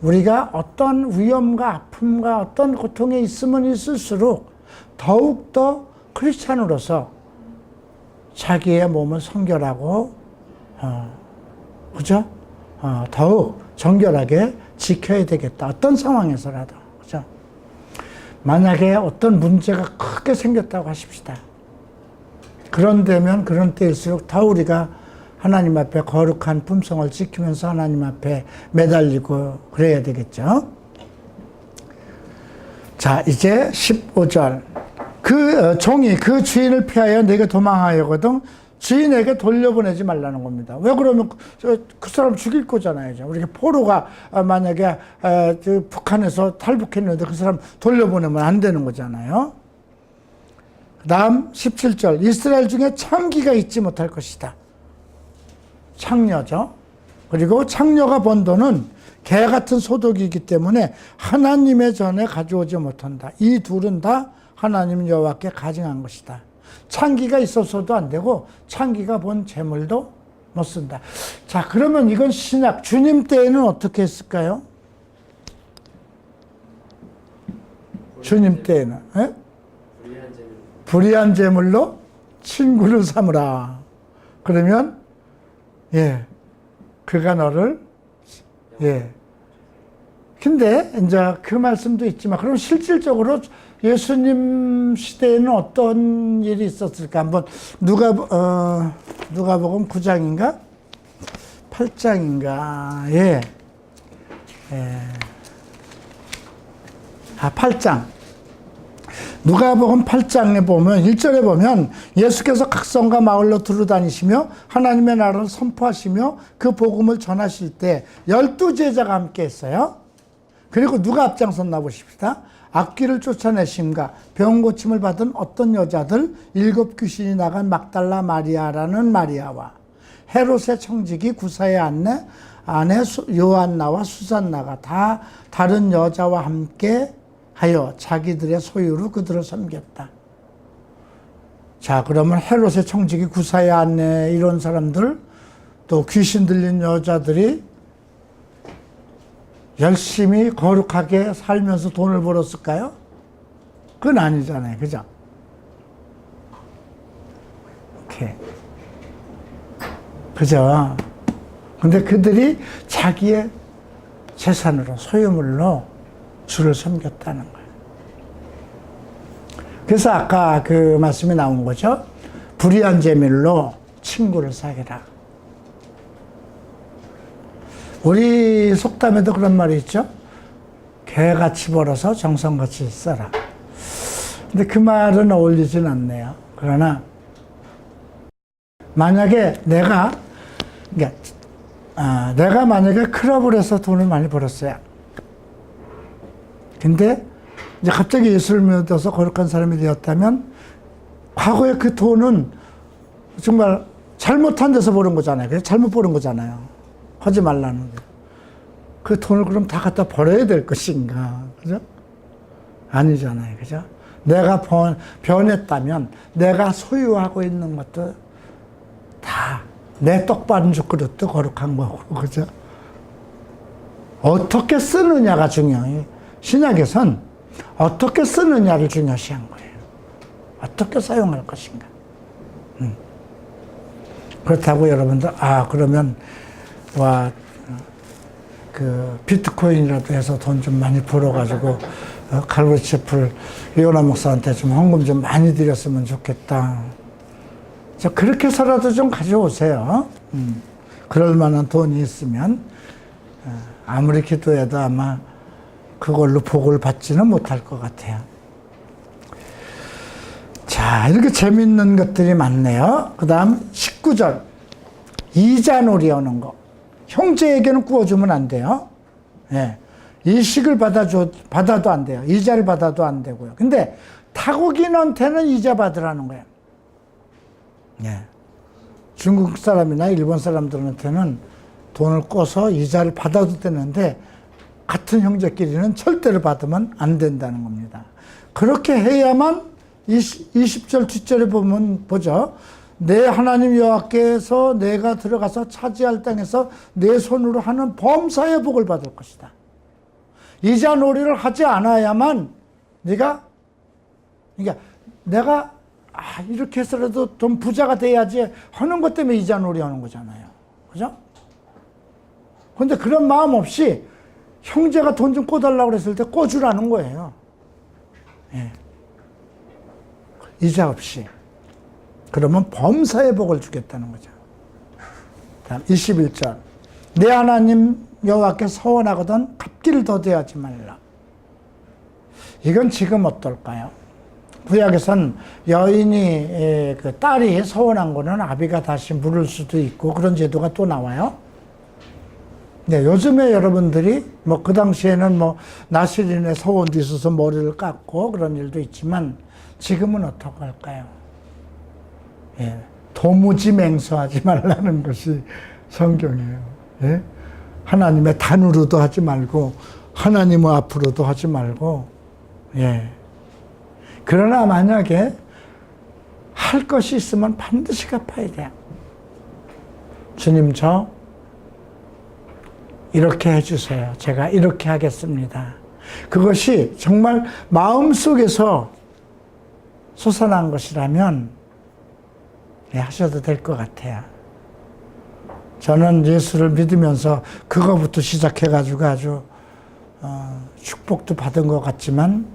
우리가 어떤 위험과 아픔과 어떤 고통에 있으면 있을수록 더욱더 크리스찬으로서 자기의 몸을 성결하고 그죠? 더욱 정결하게 지켜야 되겠다. 어떤 상황에서라도 그죠? 만약에 어떤 문제가 크게 생겼다고 하십시다. 그런 때일수록 더 우리가 하나님 앞에 거룩한 품성을 지키면서 하나님 앞에 매달리고 그래야 되겠죠. 자, 이제 15절. 그 종이 그 주인을 피하여 내게 도망하여거든 주인에게 돌려보내지 말라는 겁니다. 왜 그러면 그 사람 죽일 거잖아요. 우리 포로가 만약에 북한에서 탈북했는데 그 사람 돌려보내면 안 되는 거잖아요. 다음 17절. 이스라엘 중에 창기가 있지 못할 것이다. 창녀죠. 그리고 창녀가 번 돈은 개 같은 소득이기 때문에 하나님의 전에 가져오지 못한다. 이 둘은 다 하나님 여호와께 가증한 것이다. 창기가 있어서도 안 되고 창기가 본 재물도 못 쓴다. 자, 그러면 이건 신약 주님 때에는 어떻게 했을까요? 주님 때에는 불의한 재물로 친구를 삼으라. 그러면 그가 너를 근데 이제 그 말씀도 있지만 그럼 실질적으로 예수님 시대에는 어떤 일이 있었을까? 한번 누가복음 9장인가? 8장인가? 8장. 누가복음 8장에 보면 1절에 보면 예수께서 각성과 마을로 두루다니시며 하나님의 나라를 선포하시며 그 복음을 전하실 때 12제자가 함께 했어요. 그리고 누가 앞장섰나 보십시다. 악귀를 쫓아내심과 병 고침을 받은 어떤 여자들 7 귀신이 나간 막달라 마리아라는 마리아와 헤롯의 청지기 구사의 아내 요한나와 수산나가 다 다른 여자와 함께 하여 자기들의 소유로 그들을 섬겼다. 자, 그러면 헤롯의 청지기 구사의 아내 이런 사람들 또 귀신 들린 여자들이 열심히 거룩하게 살면서 돈을 벌었을까요? 그건 아니잖아요. 그죠? 오케이. 그죠? 근데 그들이 자기의 재산으로, 소유물로 주를 섬겼다는 거예요. 그래서 아까 그 말씀이 나온 거죠. 불의한 재물로 친구를 사귀라. 우리 속담에도 그런 말이 있죠. 개같이 벌어서 정성같이 써라. 근데 그 말은 어울리진 않네요. 그러나 만약에 내가 만약에 클럽을 해서 돈을 많이 벌었어요. 근데 이제 갑자기 예수를 믿어서 거룩한 사람이 되었다면 과거에 그 돈은 정말 잘못한 데서 버는 거잖아요. 그래서 잘못 버는 거잖아요. 하지 말라는 거. 그 돈을 그럼 다 갖다 버려야 될 것인가? 그죠? 아니잖아요. 그죠? 내가 변했다면 내가 소유하고 있는 것도 다 내 떡반죽 그릇도 거룩한 거고. 그죠? 어떻게 쓰느냐가 중요해요. 신약에선 어떻게 쓰느냐를 중요시한 거예요. 어떻게 사용할 것인가. 그렇다고 여러분들, 그러면, 그 비트코인이라도 해서 돈 좀 많이 벌어가지고 칼바리 채플 요나 목사한테 좀 헌금 좀 많이 드렸으면 좋겠다. 저 그렇게 해서라도 좀 가져오세요. 그럴 만한 돈이 있으면 아무리 기도해도 아마 그걸로 복을 받지는 못할 것 같아요. 자, 이렇게 재밌는 것들이 많네요. 그 다음 19절. 이자놀이 오는 거. 형제에게는 구워주면 안 돼요. 예. 이식을 받아도 안 돼요. 이자를 받아도 안 되고요. 근데 타국인한테는 이자 받으라는 거예요. 예. 중국 사람이나 일본 사람들한테는 돈을 꿔서 이자를 받아도 되는데 같은 형제끼리는 절대로 받으면 안 된다는 겁니다. 그렇게 해야만 20절 뒷절에 보면 보죠. 내 하나님 여호와께서 내가 들어가서 차지할 땅에서 내 손으로 하는 범사의 복을 받을 것이다. 이자 놀이를 하지 않아야만 그러니까 내가 이렇게 해서라도 좀 부자가 돼야지 하는 것 때문에 이자 놀이 하는 거잖아요. 그죠? 그런데 그런 마음 없이 형제가 돈 좀 꿔달라고 그랬을 때 꿔주라는 거예요. 예. 이자 없이. 그러면 범사의 복을 주겠다는 거죠. 다음 21절. 내 하나님 여호와께 서원하거든 갚기를 더디하지 말라. 이건 지금 어떨까요? 구약에선 여인이 그 딸이 서원한 거는 아비가 다시 물을 수도 있고 그런 제도가 또 나와요. 네, 요즘에 여러분들이 뭐 그 당시에는 뭐 나시린의 서원도 있어서 머리를 깎고 그런 일도 있지만 지금은 어떻게 할까요? 예, 도무지 맹세하지 말라는 것이 성경이에요. 예? 하나님의 단으로도 하지 말고 하나님 앞으로도 하지 말고 예. 그러나 만약에 할 것이 있으면 반드시 갚아야 돼요. 주님 저 이렇게 해주세요. 제가 이렇게 하겠습니다. 그것이 정말 마음속에서 솟아난 것이라면 예, 하셔도 될 것 같아요. 저는 예수를 믿으면서 그거부터 시작해가지고 아주 축복도 받은 것 같지만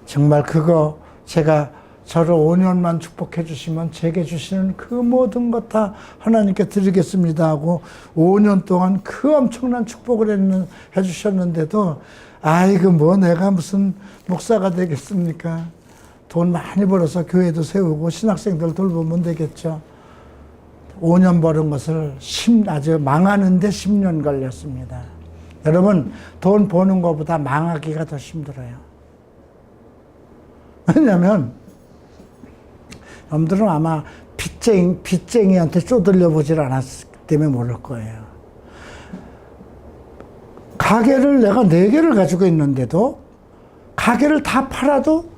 정말 그거 제가 저를 5년만 축복해 주시면 제게 주시는 그 모든 것 다 하나님께 드리겠습니다 하고 5년 동안 그 엄청난 축복을 해주셨는데도 아이고 뭐 내가 무슨 목사가 되겠습니까? 돈 많이 벌어서 교회도 세우고 신학생들 돌보면 되겠죠. 5년 벌은 것을 아주 망하는데 10년 걸렸습니다. 여러분 돈 버는 것보다 망하기가 더 힘들어요. 왜냐하면 여러분들은 아마 빚쟁이한테 쪼들려 보질 않았기 때문에 모를 거예요. 가게를 내가 4개를 가지고 있는데도 가게를 다 팔아도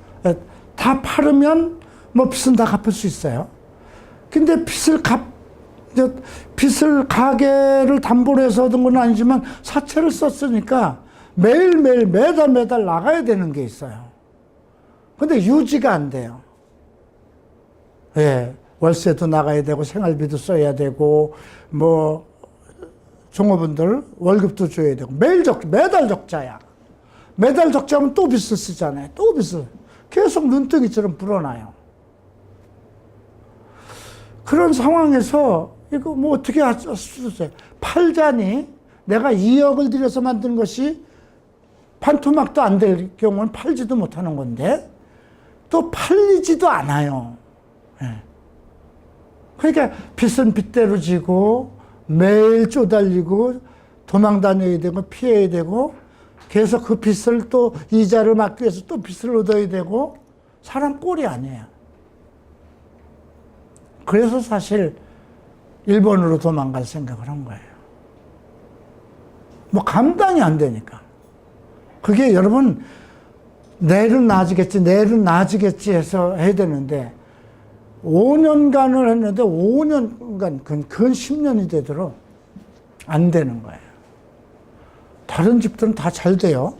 다 팔으면 뭐 빚은 다 갚을 수 있어요. 근데 빚을 가게를 담보로 해서 얻은 건 아니지만 사채를 썼으니까 매일매일 매달 나가야 되는 게 있어요. 근데 유지가 안 돼요. 예, 월세도 나가야 되고 생활비도 써야 되고 뭐 종업원들 월급도 줘야 되고 매달 적자야. 매달 적자면 또 빚을 쓰잖아요. 또 빚을 계속 눈덩이처럼 불어나요. 그런 상황에서 이거 뭐 어떻게 할 수 있어요? 팔자니 내가 2억을 들여서 만든 것이 반토막도 안 될 경우는 팔지도 못하는 건데 또 팔리지도 않아요. 예. 그러니까 빚은 빚대로 지고 매일 쪼달리고 도망 다녀야 되고 피해야 되고 계속 그 빚을 또 이자를 막기 위해서 또 빚을 얻어야 되고 사람 꼴이 아니에요. 그래서 사실 일본으로 도망갈 생각을 한 거예요. 뭐 감당이 안 되니까. 그게 여러분 내일은 나아지겠지 해서 해야 되는데 5년간을 했는데 5년간 근 10년이 되도록 안 되는 거예요. 다른 집들은 다 잘 돼요.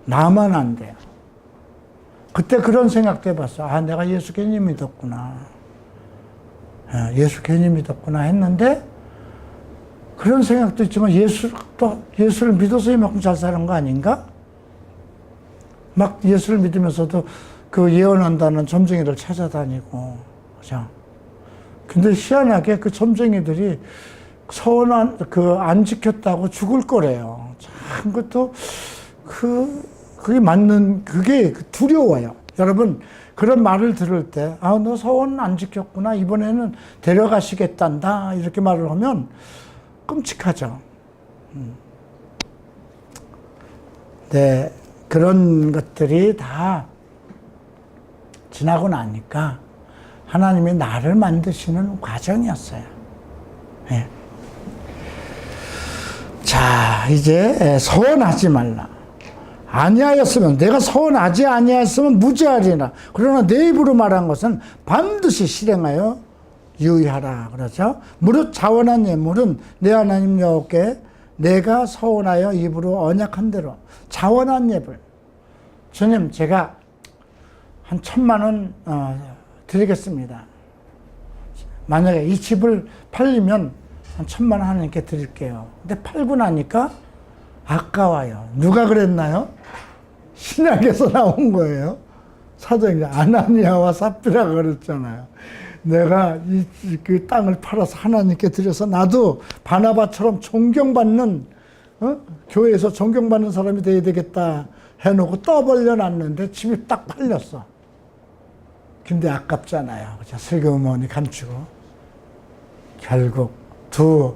나만 안 돼요. 그때 그런 생각도 해봤어. 아, 내가 예수 괜히 믿었구나. 예수 괜히 믿었구나 했는데 그런 생각도 있지만 예수를 믿어서 이만큼 잘 사는 거 아닌가? 막 예수를 믿으면서도 그 예언한다는 점쟁이를 찾아다니고, 그죠? 근데 희한하게 그 점쟁이들이 서원 안 지켰다고 죽을 거래요. 참, 그것도 그게 맞는, 그게 두려워요. 여러분, 그런 말을 들을 때, 너 서원 안 지켰구나. 이번에는 데려가시겠단다. 이렇게 말을 하면 끔찍하죠. 네, 그런 것들이 다 지나고 나니까 하나님이 나를 만드시는 과정이었어요. 네. 자, 이제 서원하지 말라. 아니하였으면, 내가 서원하지 아니하였으면 무죄하리라. 그러나 내 입으로 말한 것은 반드시 실행하여 유의하라. 그러죠. 무릇 자원한 예물은 내 하나님 여호와께 내가 서원하여 입으로 언약한 대로 자원한 예물. 주님, 제가 한 1,000만 원 드리겠습니다. 만약에 이 집을 팔리면 한 1,000만 원 하나님께 드릴게요. 근데 팔고 나니까 아까워요. 누가 그랬나요? 신약에서 나온 거예요. 사도행전 아나니아와 삽비라가 그랬잖아요. 내가 그 땅을 팔아서 하나님께 드려서 나도 바나바처럼 존경받는, 교회에서 존경받는 사람이 돼야 되겠다 해놓고 떠벌려 놨는데 집이 딱 팔렸어. 근데 아깝잖아요. 그죠? 슬그머니 감추고. 결국 두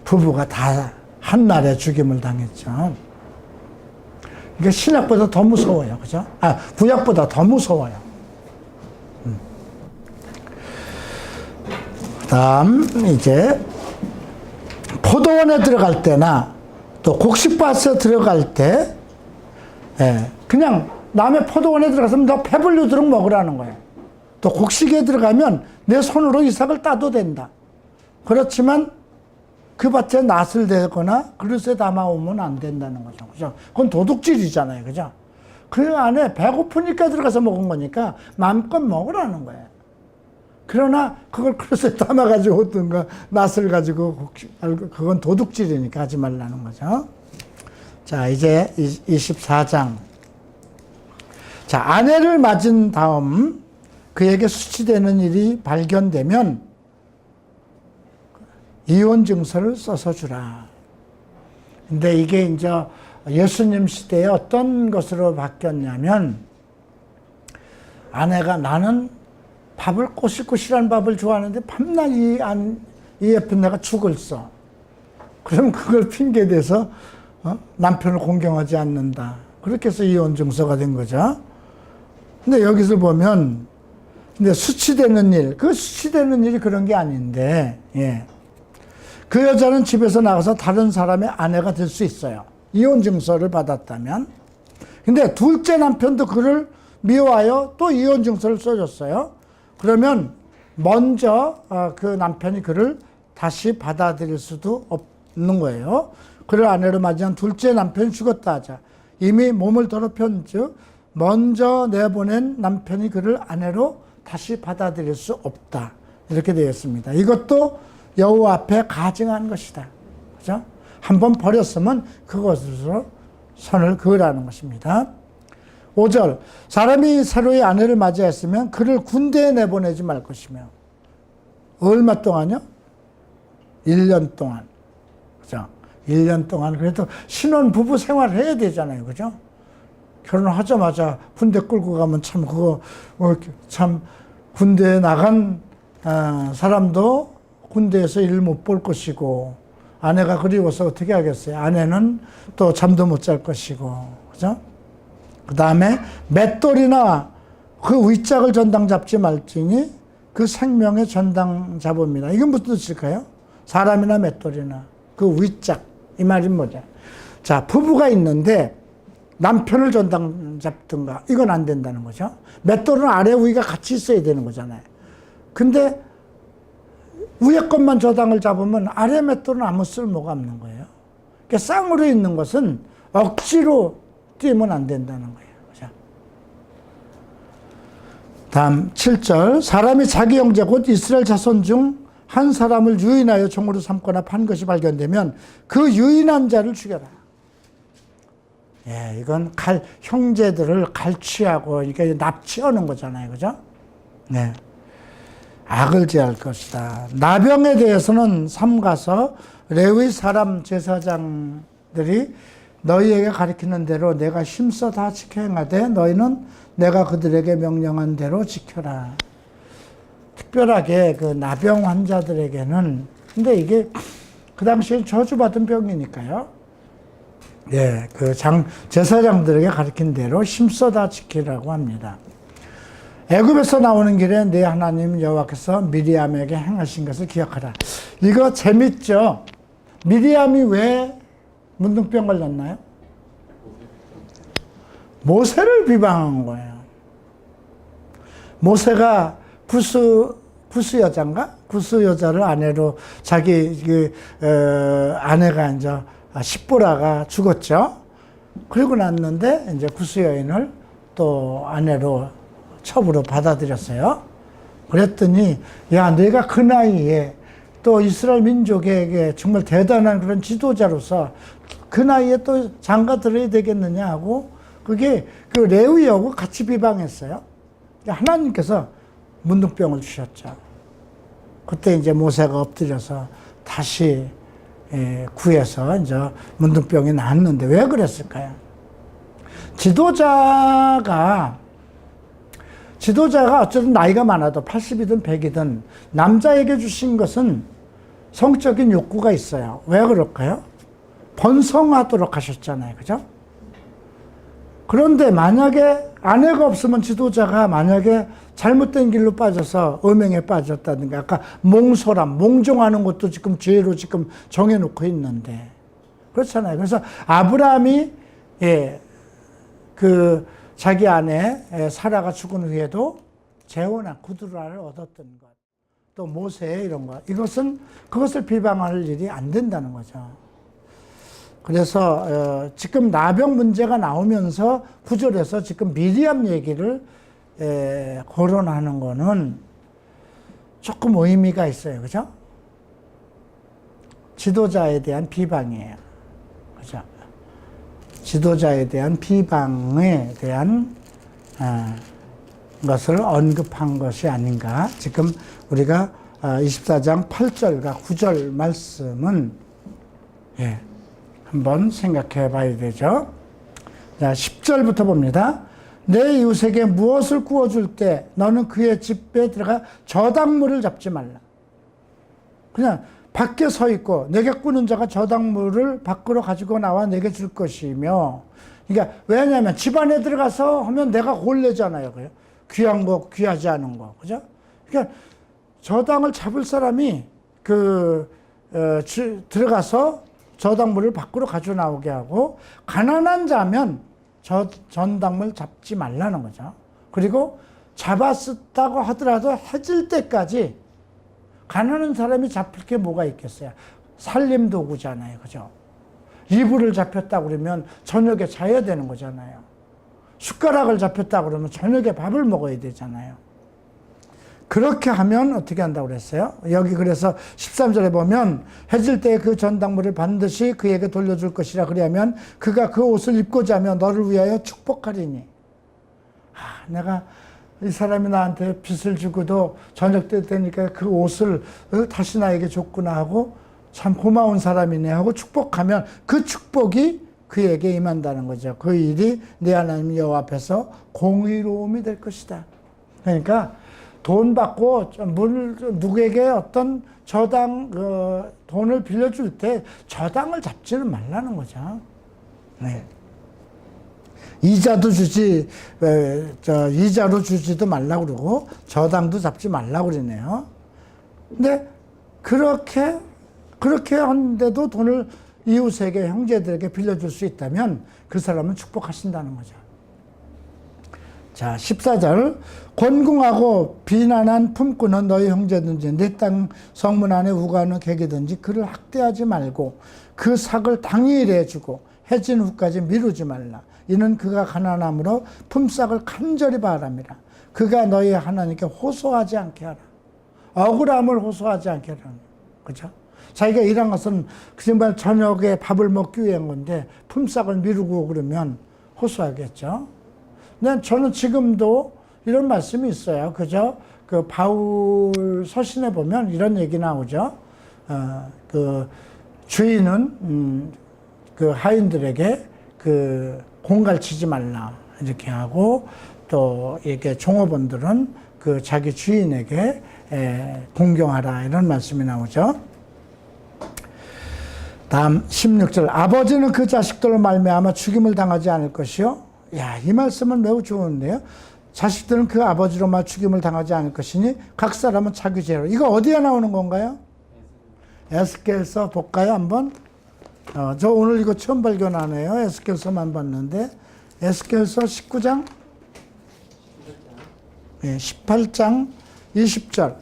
부부가 다 한날에 죽임을 당했죠. 그러니까 신약보다 더 무서워요. 그죠? 구약보다 더 무서워요. 그 다음, 이제, 포도원에 들어갈 때나, 또 곡식밭에 들어갈 때, 그냥 남의 포도원에 들어가서 너 배불리도록 먹으라는 거예요. 또 곡식에 들어가면 내 손으로 이삭을 따도 된다. 그렇지만 그 밭에 낫을 대거나 그릇에 담아오면 안 된다는 거죠. 그죠? 그건 도둑질이잖아요. 그죠? 그 안에 배고프니까 들어가서 먹은 거니까 마음껏 먹으라는 거예요. 그러나 그걸 그릇에 담아가지고 오든가 낫을 가지고 그건 도둑질이니까 하지 말라는 거죠. 자, 이제 24장. 자, 아내를 맞은 다음 그에게 수치되는 일이 발견되면 이혼 증서를 써서 주라. 근데 이게 이제 예수님 시대에 어떤 것으로 바뀌었냐면, 아내가 나는 밥을 꼬실꼬실한 밥을 좋아하는데 밤낮 이 옆에 내가 죽을 써. 그럼 그걸 핑계대서 남편을 공경하지 않는다. 그렇게 해서 이혼 증서가 된 거죠. 근데 여기서 보면, 근데 수치되는 일, 그 수치되는 일이 그런 게 아닌데, 그 여자는 집에서 나가서 다른 사람의 아내가 될 수 있어요. 이혼 증서를 받았다면. 근데 둘째 남편도 그를 미워하여 또 이혼 증서를 써줬어요. 그러면 먼저 그 남편이 그를 다시 받아들일 수도 없는 거예요. 그를 아내로 맞이한 둘째 남편이 죽었다 하자. 이미 몸을 더럽힌 즉 먼저 내보낸 남편이 그를 아내로 다시 받아들일 수 없다. 이렇게 되어 있습니다. 이것도 여호와 앞에 가증한 것이다. 그죠? 한번 버렸으면 그것으로 선을 그으라는 것입니다. 5절, 사람이 새로이 아내를 맞이했으면 그를 군대에 내보내지 말 것이며. 얼마 동안요? 1년 동안. 그죠? 1년 동안 그래도 신혼 부부 생활을 해야 되잖아요. 그죠? 결혼하자마자 군대 끌고 가면 참 그거 참 군대에 나간 사람도 군대에서 일 못 볼 것이고, 아내가 그리워서 어떻게 하겠어요? 아내는 또 잠도 못 잘 것이고, 그죠? 그 다음에 맷돌이나 그 위짝을 전당 잡지 말지니 그 생명의 전당 잡음이다. 이건 무슨 뜻일까요? 사람이나 맷돌이나 그 위짝, 이 말이 뭐죠? 자, 부부가 있는데 남편을 전당 잡든가 이건 안 된다는 거죠. 맷돌은 아래 위가 같이 있어야 되는 거잖아요. 근데 위에 것만 저당을 잡으면 아래 맷돌은 아무 쓸모가 없는 거예요. 그러니까 쌍으로 있는 것은 억지로 띄면 안 된다는 거예요. 그죠? 다음 7절, 사람이 자기 형제 곧 이스라엘 자손 중 한 사람을 유인하여 종으로 삼거나 판 것이 발견되면 그 유인한 자를 죽여라. 예, 이건 형제들을 갈취하고, 이게 납치하는 거잖아요. 그죠? 네. 악을 제할 것이다. 나병에 대해서는 삼가서 레위 사람 제사장들이 너희에게 가르치는 대로 내가 힘써 다 지켜 행하되 너희는 내가 그들에게 명령한 대로 지켜라. 특별하게 그 나병 환자들에게는, 근데 이게 그 당시에 저주받은 병이니까요. 예, 그 제사장들에게 가르친 대로 힘써 다 지키라고 합니다. 애굽에서 나오는 길에 내 하나님 여호와께서 미리암에게 행하신 것을 기억하라. 이거 재밌죠? 미리암이 왜 문둥병 걸렸나요? 모세를 비방한 거예요. 모세가 구스 여자인가? 구스 여자를 아내로 자기 아내가 이제 십보라가 죽었죠. 그리고 났는데 이제 구스 여인을 또 아내로 첩으로 받아들였어요. 그랬더니 야, 내가 그 나이에 또 이스라엘 민족에게 정말 대단한 그런 지도자로서 그 나이에 또 장가 들어야 되겠느냐 하고, 그게 그 레위하고 같이 비방했어요. 하나님께서 문둥병을 주셨죠. 그때 이제 모세가 엎드려서 다시 구해서 이제 문둥병이 나았는데 왜 그랬을까요? 지도자가 어쨌든 나이가 많아도 80이든 100이든 남자에게 주신 것은 성적인 욕구가 있어요. 왜 그럴까요? 번성하도록 하셨잖아요. 그죠? 그런데 만약에 아내가 없으면 지도자가 만약에 잘못된 길로 빠져서 음행에 빠졌다든가, 아까 몽종하는 것도 지금 죄로 지금 정해놓고 있는데, 그렇잖아요. 그래서 아브라함이 자기 아내 사라가 죽은 후에도 재혼한 구두라를 얻었던 것, 또 모세 이런 것, 그것을 비방할 일이 안 된다는 거죠. 그래서 지금 나병 문제가 나오면서 구절에서 지금 미리암 얘기를 거론하는 거는 조금 의미가 있어요. 그죠? 지도자에 대한 비방이에요. 그죠? 지도자에 대한 비방에 대한 것을 언급한 것이 아닌가. 지금 우리가 24장 8절과 9절 말씀은 한번 생각해 봐야 되죠. 자, 10절부터 봅니다. 내 이웃에게 무엇을 구워줄 때 너는 그의 집에 들어가 저당물을 잡지 말라. 그냥 밖에 서 있고 내게 꾸는 자가 저당물을 밖으로 가지고 나와 내게 줄 것이며, 그러니까 왜냐하면 집 안에 들어가서 하면 내가 골래잖아요. 그죠? 귀한 거, 귀하지 않은 거. 그죠? 그러니까 저당을 잡을 사람이 들어가서 저당물을 밖으로 가져 나오게 하고, 가난한 자면 전당물 잡지 말라는 거죠. 그리고 잡았다고 하더라도 해질 때까지 가난한 사람이 잡힐 게 뭐가 있겠어요? 살림 도구잖아요. 그죠? 이불을 잡혔다 그러면 저녁에 자야 되는 거잖아요. 숟가락을 잡혔다 그러면 저녁에 밥을 먹어야 되잖아요. 그렇게 하면 어떻게 한다고 그랬어요? 여기 그래서 13절에 보면 해질 때 그 전당물을 반드시 그에게 돌려줄 것이라. 그리하면 그가 그 옷을 입고자 하며 너를 위하여 축복하리니. 내가 이 사람이 나한테 빚을 주고도 저녁 때 되니까 그 옷을 다시 나에게 줬구나 하고 참 고마운 사람이네 하고 축복하면 그 축복이 그에게 임한다는 거죠. 그 일이 내 하나님 여호와 앞에서 공의로움이 될 것이다. 그러니까 돈 받고 누구에게 어떤 저당 돈을 빌려줄 때 저당을 잡지는 말라는 거죠. 네. 이자도 이자로 주지도 말라고 그러고 저당도 잡지 말라고 그러네요. 근데 그렇게 하는데도 돈을 이웃에게, 형제들에게 빌려줄 수 있다면 그 사람은 축복하신다는 거죠. 자, 14절. 권궁하고 비난한 품꾼은 너희 형제든지 내 땅 성문 안에 우거하는 객이든지 그를 학대하지 말고 그 삭을 당일에 주고 해진 후까지 미루지 말라. 이는 그가 가난함으로 품삯을 간절히 바랍니다. 그가 너희 하나님께 호소하지 않게 하라. 억울함을 호소하지 않게 하는 거예요. 그죠? 자기가 일한 것은 정말 저녁에 밥을 먹기 위한 건데 품삯을 미루고 그러면 호소하겠죠. 근데 저는 지금도 이런 말씀이 있어요. 그죠? 그 바울 서신에 보면 이런 얘기 나오죠. 그 주인은 그 하인들에게 그 공갈치지 말라 이렇게 하고, 또 이게 종업원들은 그 자기 주인에게 공경하라 이런 말씀이 나오죠. 다음 16절, 아버지는 그 자식들로 말미암아 죽임을 당하지 않을 것이요. 야, 이 말씀은 매우 좋은데요. 자식들은 그 아버지로만 죽임을 당하지 않을 것이니 각 사람은 자기 죄로. 이거 어디에 나오는 건가요? 에스겔서 볼까요 한번? 저 오늘 이거 처음 발견하네요. 에스겔서만 봤는데 에스겔서 19장 18장 20절,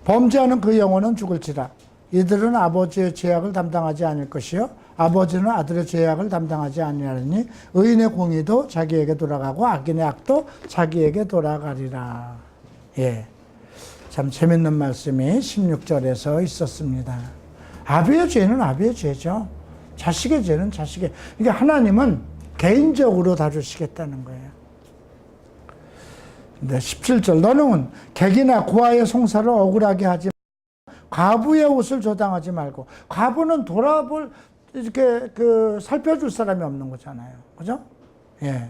범죄하는 그 영혼은 죽을지라. 이들은 아버지의 죄악을 담당하지 않을 것이요 아버지는 아들의 죄악을 담당하지 아니하리니 의인의 공의도 자기에게 돌아가고 악인의 악도 자기에게 돌아가리라. 예, 참 재밌는 말씀이 16절에서 있었습니다. 아비의 죄는 아비의 죄죠. 자식의 죄는 자식의. 그러니까 하나님은 개인적으로 다루시겠다는 거예요. 근데 17절, 너는 객이나 고아의 송사를 억울하게 하지, 과부의 옷을 조당하지 말고. 과부는 돌아볼 이렇게 그 살펴줄 사람이 없는 거잖아요. 그죠? 예.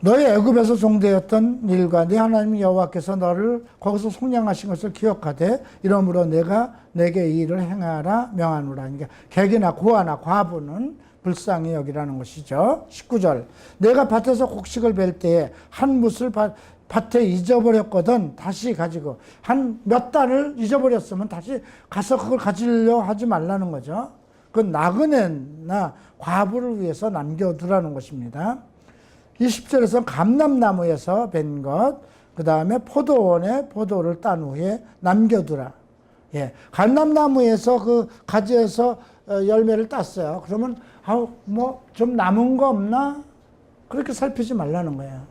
너희 애굽에서 종되었던 일과 네 하나님 여호와께서 너를 거기서 속량하신 것을 기억하되 이러므로 내가 내게 이 일을 행하라 명하노라. 그러니까 객이나 고아나 과부는 불쌍히 여기라는 것이죠. 19절, 내가 밭에서 곡식을 벨 때에 한 뭇을 밭에 잊어버렸거든 다시 가지고, 한 몇 달을 잊어버렸으면 다시 가서 그걸 가지려 하지 말라는 거죠. 그건 나그네나 과부를 위해서 남겨두라는 것입니다. 20절에서 감람나무에서 벤 것, 그 다음에 포도원에 포도를 딴 후에 남겨두라. 예, 감람나무에서 그 가지에서 열매를 땄어요. 그러면 뭐 좀 남은 거 없나? 그렇게 살피지 말라는 거예요.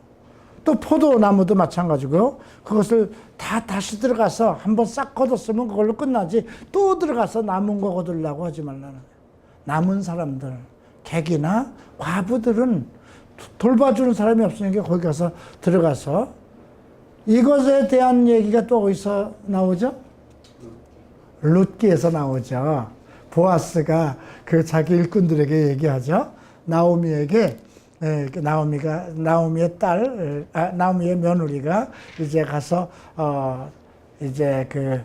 또 포도나무도 마찬가지고요. 그것을 다시 들어가서 한번 싹 걷었으면 그걸로 끝나지 또 들어가서 남은 거 거두려고 하지 말라는 거예요. 남은 사람들, 객이나 과부들은 돌봐주는 사람이 없으니까 거기 가서 들어가서. 이것에 대한 얘기가 또 어디서 나오죠? 룻기에서 나오죠. 보아스가 그 자기 일꾼들에게 얘기하죠. 나오미에게, 나오미의 딸, 나오미의 며느리가 이제 가서, 이제 그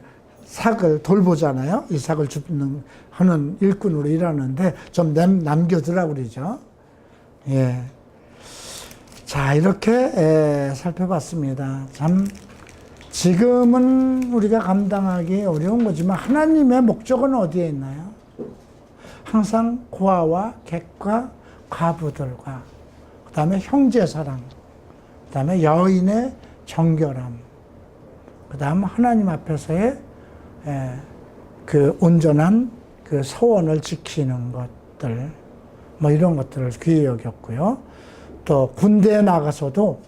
삭을 돌보잖아요. 이 삭을 하는 일꾼으로 일하는데 좀 남겨두라고 그러죠. 예. 자, 이렇게 살펴봤습니다. 참, 지금은 우리가 감당하기 어려운 거지만 하나님의 목적은 어디에 있나요? 항상 고아와 객과 과부들과, 그 다음에 형제사랑, 그 다음에 여인의 정결함, 그 다음 하나님 앞에서의 온전한 그 서원을 지키는 것들, 뭐 이런 것들을 귀히 여겼고요. 또 군대에 나가서도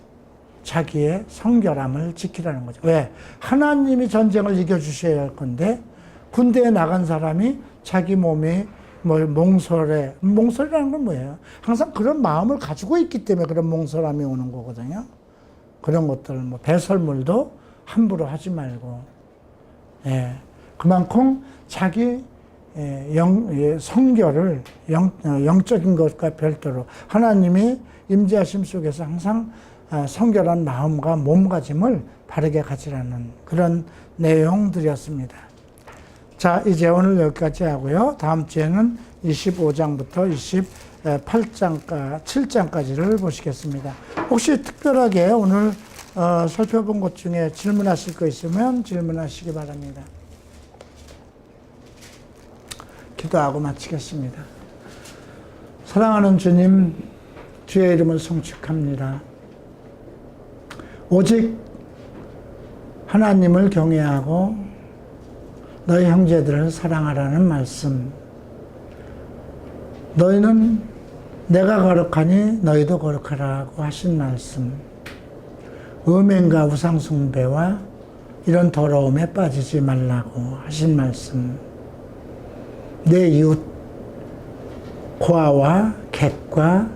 자기의 성결함을 지키라는 거죠. 왜? 하나님이 전쟁을 이겨주셔야 할 건데 군대에 나간 사람이 자기 몸이 뭐 몽설이라는 건 뭐예요? 항상 그런 마음을 가지고 있기 때문에 그런 몽설함이 오는 거거든요. 그런 것들, 뭐 배설물도 함부로 하지 말고, 예, 그만큼 자기 성결을 영적인 것과 별도로 하나님이 임재하심 속에서 항상 성결한 마음과 몸가짐을 바르게 가지라는 그런 내용들이었습니다. 자, 이제 오늘 여기까지 하고요. 다음 주에는 25장부터 7장까지를 보시겠습니다. 혹시 특별하게 오늘 살펴본 것 중에 질문하실 거 있으면 질문하시기 바랍니다. 기도하고 마치겠습니다. 사랑하는 주님, 주의 이름을 송축합니다. 오직 하나님을 경외하고 너희 형제들을 사랑하라는 말씀. 너희는 내가 거룩하니 너희도 거룩하라고 하신 말씀. 음행과 우상숭배와 이런 더러움에 빠지지 말라고 하신 말씀. 내 이웃 고아와 객과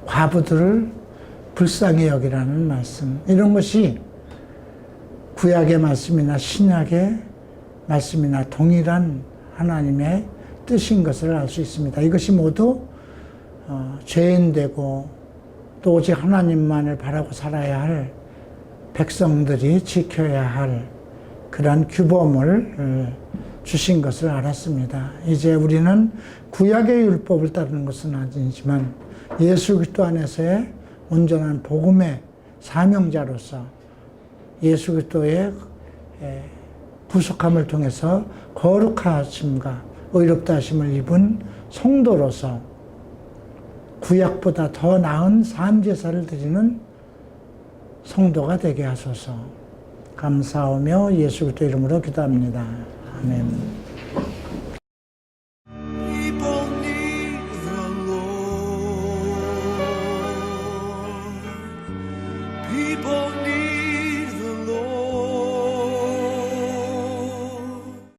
과부들을 불쌍히 여기라는 말씀. 이런 것이 구약의 말씀이나 신약의 말씀이나 동일한 하나님의 뜻인 것을 알 수 있습니다. 이것이 모두 죄인되고 또 오직 하나님만을 바라고 살아야 할 백성들이 지켜야 할 그러한 규범을 주신 것을 알았습니다. 이제 우리는 구약의 율법을 따르는 것은 아니지만 예수 그리스도 안에서의 온전한 복음의 사명자로서 예수 그리스도의 부속함을 통해서 거룩하심과 의롭다 하심을 입은 성도로서 구약보다 더 나은 삶제사를 드리는 성도가 되게 하소서. 감사하며 예수 그리스도 이름으로 기도합니다. 아멘. People need the Lord. People